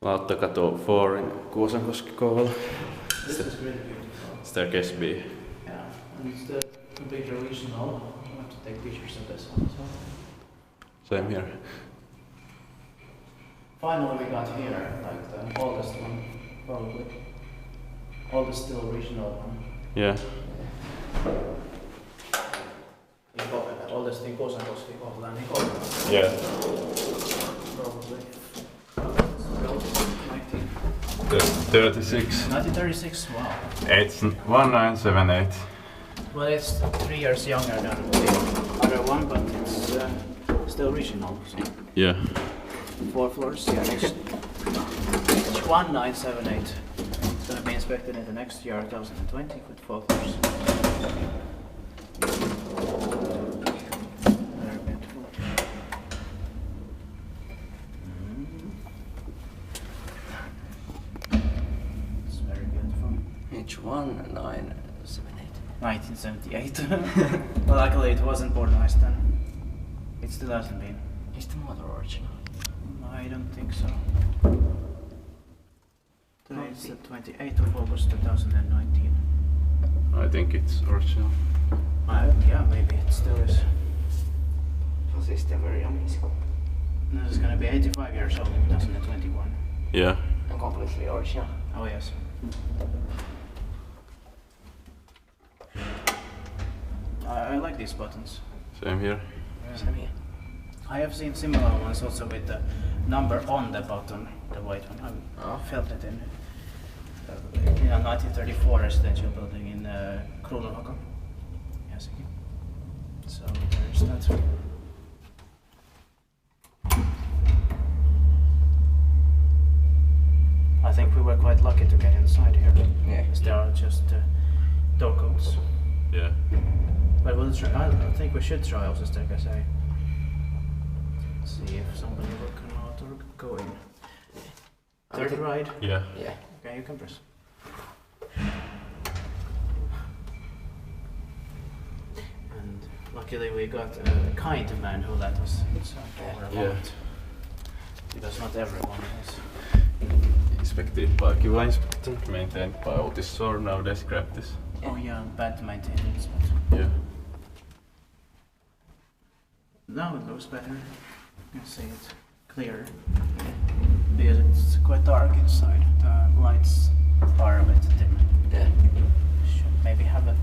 Lauttakatu 4 in Kuusankoski, Kouvola. This is really beautiful. Staircase B. Yeah, and it's the big original. I want to take pictures of this one as well. Same here. Finally we got here, like the oldest one, probably. Oldest still original one. Yeah. Oldest in Kuusankoski, Kouvola, and Kouvola. Yeah. Probably. 36. 1936, wow. It's 1978. Well, it's 3 years younger than the other one, but it's still original. So. Yeah. 4 floors, yeah. It's 1978. It's going to be inspected in the next year, 2020, with 4 floors. Very beautiful. It's very beautiful. Each 1978. 1978. Well, luckily it wasn't modernized then. It still hasn't been. Is the motor original? I don't think so. Today it's the 28th of August 2019. I think it's original. Yeah, maybe it still is. Was this still very amazing? This is gonna be 85 years old in 2021. Yeah. And completely original. Oh yes. I like these buttons. Same here. Same here. I have seen similar ones also with the number on the button, the white one. I felt it in a 1934 residential building in Kouvola. Yes. So there's that. I think we were quite lucky to get inside here. Yeah. Because there are just door codes. Yeah. But we'll try. I think we should try also staircase A. See if somebody will come out or go in. Third ride? Yeah. Yeah. Okay, you can press. And luckily we got a kind man who let us inside over a moment. Because not everyone is. Inspected by Kiva Inspector, maintained by Otis Sor, nowadays Graptis. Oh yeah, bad maintenance. But Yeah. now it looks better. You can see it clearer. Because it's quite dark inside. The lights are a bit dim. Yeah. Should maybe have a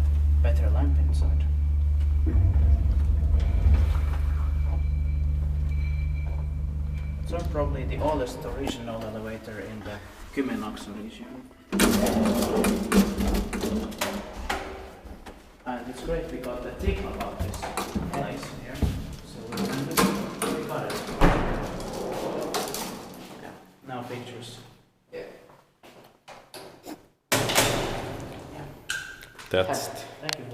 better lamp inside. So probably the oldest original elevator in the Kymenlaakson region. And it's great we got the tip about this place here. So we got it. Yeah. Now pictures. Yeah. That's Thank you.